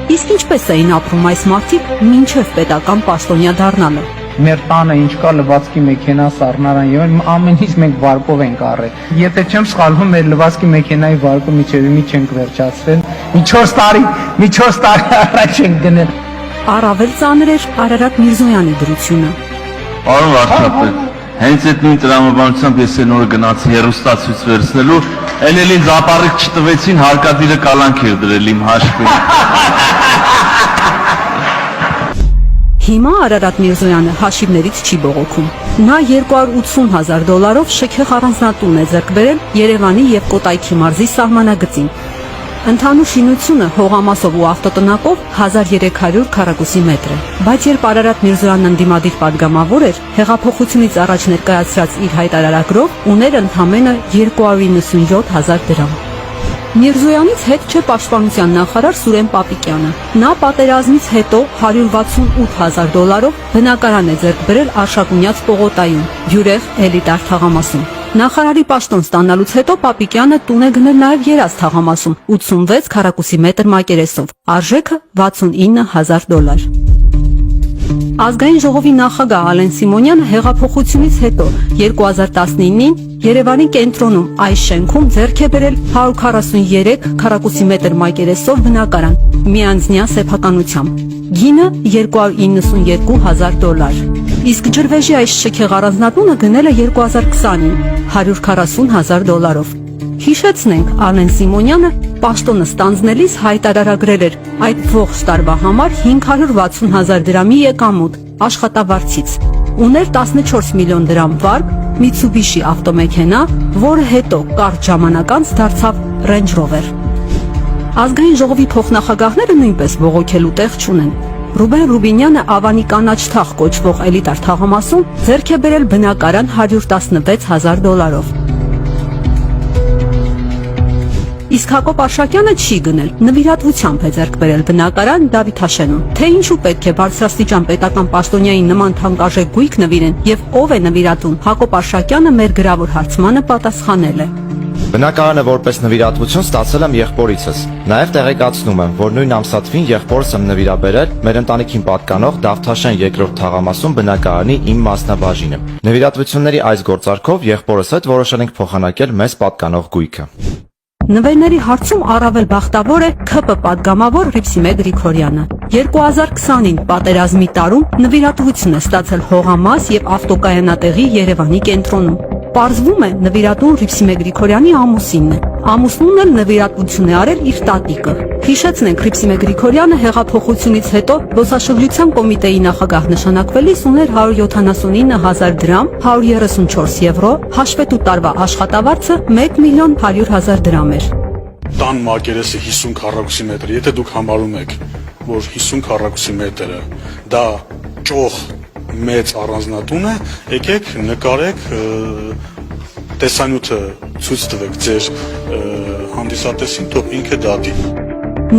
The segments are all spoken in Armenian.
Իսկ ինչպես էին ապրում այս մարդիկ մինչև պետական պաշտոնյա դառնալը։ Մեր տանը ինչ կա լվացքի մեքենա, սառնարան եւ ամեն ինչ մենք վարկով ենք առել։ Եթե չեմ սխալվում, մեր լվացքի մեքենայի վարկը միջևի չենք վերջացրել։ Մի 4 տարի առաջ ենք գնել։ Առավել ծանր էր Արարատ Միրզոյանի դրությունը։ Պարոն վարչապետ, հենց այդ նույն տրամաբանությամբ ես այն օրը գնացի հեռուստացույց վերցնելու, էլ ինձ ապառիկ չտվեցին, հարկադիրը կալանք էր դրել իմ հաշվին։ Հիմա Արարատ Միրզոյանը հաշիվներից չի բողոքում։ Նա $280,000 շքեղ առանձնատուն է ձեռք բերել Երևանի եւ Կոտայքի մարզի սահմանագծին։ Ընդհանուր շինությունը հողամասով ու ավտոտնակով 1300 քառակուսի մետր է։ Բայց երբ Արարատ Միրզոյանն ընդդիմադիր падգամավոր էր, հեղափոխությունից առաջ ներկայացրած իր հայտարարագրով ուներ ընդամենը 297,000 դրամ։ Միրզոյանից հետ չէ պաշտպանության նախարար Սուրեն Պապիկյանը։ Նա պատերազմից հետո $168,000 բնակարան է ձեռք բերել Արշակունյաց պողոտայում, Յուրեղ էլիտար թաղամասում։ Նախարարի պաշտոն ստանալուց հետո Պապիկյանը տուն է գնել նաև Երազ թաղամասում 86 քառակուսի մետր մակերեսով, արժեքը $69,000։ Ազգային ժողովի նախագահ Ալեն Սիմոնյանը հեղափոխությունից հետո 2019-ին Երևանի կենտրոնում այս շենքում ձեռք է բերել 143 քառակուսի մետր մակերեսով բնակարան միանձնյա սեփականությամբ։ Գինը $292,000։ Իսկ ջրվեժի այս շքեղ առանձնատունը գնել է 2020-ին $140,000։ Հիշեցնենք, Ալեն Սիմոնյանը պաշտոնը ստանձնելիս հայտարարագրել էր այդ ողջ տարվա համար 560,000 դրամի եկամուտ աշխատավարձից։ Ուներ 14 միլիոն դրամ վարկ Mitsubishi ավտոմեքենա, որը հետո կարճ ժամանակ անց դարձավ Range Rover։ Ազգային ժողովի փոխնախագահները նույնպես բողոքելու տեղ չունեն։ Ռուբեն Ռուբինյանը Ավանի կանաչ թաղ կոչվող էլիտար թաղամասում ձեռք է բերել բնակարան $116,000-ով։ Իսկ Հակոբ Արշակյանը չի գնել, նվիրատվությամբ է ձեռք բերել բնակարան Դավիթաշենում։ Թե ինչու պետք է բարձրաստիճան պետական պաշտոնյայի նման թանկարժեք գույք նվիրեն եւ ով է նվիրատուն, Հակոբ Արշակյանը մեր գրավոր հարցմանը պատասխանել է։ Բնակարանը որպես նվիրատվություն ստացել եմ եղբորիցս։ Նաև տեղեկացնում եմ, որ նույն ամսաթվին եղբորս եմ նվիրաբերել մեր ընտանիքին պատկանող Դավթաշեն 2-րդ թաղամասում բնակարանի իմ մասնաբաժինը։ Նվիրատվությունների այս գործարքով եղբորս հետ որոշել ենք փոխանակել մեզ պատկանող գույքը։ Նվերների հարցում առավել բախտավոր է ՔՊ падգամավոր Հռիփսիմե Գրիգորյանը։ 2020-ին պատերազմի տարում նվիրատվություն է ստացել հողամաս եւ ավտոկայանատեղի Երևանի կենտրոնում։ Պարզվում է նվիրատուն Հռիփսիմե Գրիգորյանի ամուսինն է։ Ամուսնուն էլ նվիրատվություն է արել իր տատիկը։ Հիշեցնենք, Հռիփսիմե Գրիգորյանը հեղափոխությունից հետո Ոսաշրջության կոմիտեի նախագահ նշանակվելիս ուներ 179,000 դրամ, 134 եվրո, հաշվետու տարվա աշխատավարձը 1,100,000 դրամ էր։ Տան մակերեսը 50 քառակուսի մետր, եթե դուք համարում եք, որ 50 քառակուսի մետրը դա ճոխ մեծ առանձնատուն է, եկեք նկարեք տեսանյութը ցույց տվեք ձեր հանդիսատեսին, թող ինքը դատի։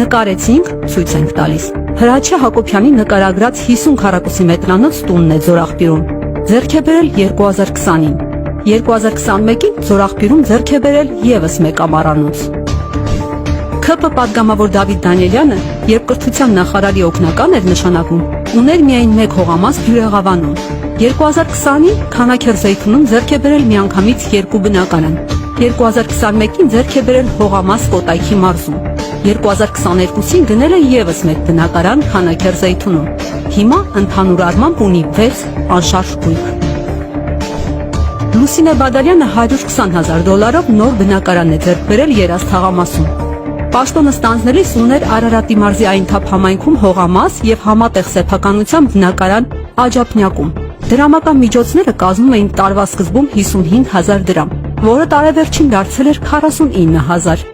Նկարեցինք, ցույց ենք տալիս։ Հրաչյա Հակոբյանի նկարագրած 50 քառակուսի մետրանոց տունն է Ձորախբյուրում։ Ձեռք է բերել 2020-ին։ 2021-ին Ձորախբյուրում ձեռք է բերել եւս մեկ ամառանոց։ ՔՊ падգամավոր Դավիթ Դանիելյանը, երբ կրթության նախարարի օգնական էր նշանակում, ուներ միայն մեկ հողամաս Բյուրեղավանում։ 2020-ին Քանաքերզեյթունում ձեռք է բերել միանգամից 2 բնակարան։ 2021-ին ձեռք է բերել հողամաս Կոտայքի մարզում։ 2022-ին գնել է եւս մեկ բնակարան Քանաքերզեյթունում։ Հիմա ընդհանուր առմամբ ունի 6 անշարժ գույք։ Լուսինե Բադալյանը $120,000-ով նոր բնակարան է ձեռք բերել Երազ թաղամասում։ Պաշտոնը ստանձնելիս ուներ Արարատի մարզի Այնթափ համայնքում հողամաս եւ համատեղ սեփականությամբ բնակարան Աջափնյակում։ Դրամական միջոցները կազմում էին տարվա սկզբում 55,000 դրամ, որը տարեվերջին դարձել էր 49,000։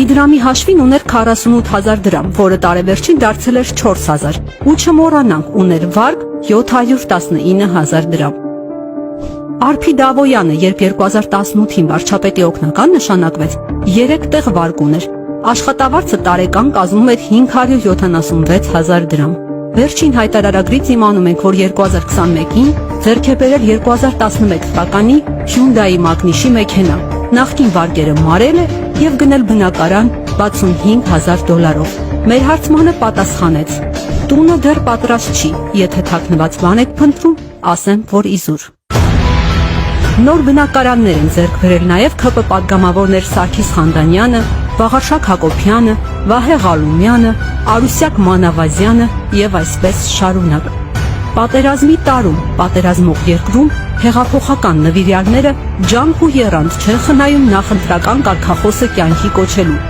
Իդրամի հաշվին ուներ 48,000 դրամ, որը տարեվերջին դարձել էր 4,000։ Ու չմոռանանք, ուներ վարկ 719,000 դրամ։ Արփի Դավոյանը, երբ 2018-ին վարչապետի օգնական նշանակվեց, 3 տեղ վարկ ուներ։ Աշխատավարձը տարեկան կազմում էր 576,000 դրամ։ Վերջին հայտարարագրից իմանում ենք, որ 2021-ին ձեռք է բերել 2011 թվականի Hyundai Magnishi մեքենա։ Նախկին վարկերը մարել է եւ գնել բնակարան $65000 Մեր հարցմանը պատասխանեց. Տունը դեռ պատրաստ չի, եթե թաքնված բան եք փնտրում, ասեմ, որ իզուր։ Նոր բնակարաններ են ձեռք բերել նաև ՔՊ պատգամավորներ Սարգիս Խանդանյանը, Վաղարշակ Հակոբյանը, Վահե Ղալումյանը, Արուսյակ Մանավազյանը եւ այսպես շարունակ։ Պատերազմի տարում, պատերազմող երկրում հեղափոխական նվիրյալները ջանք ու եռանդ չեն խնայում նախընտրական կարգախոսը կյանքի կոչելու,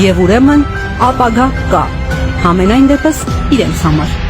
եւ ուրեմն ապագա կա, համենայն դեպս իրենց համար։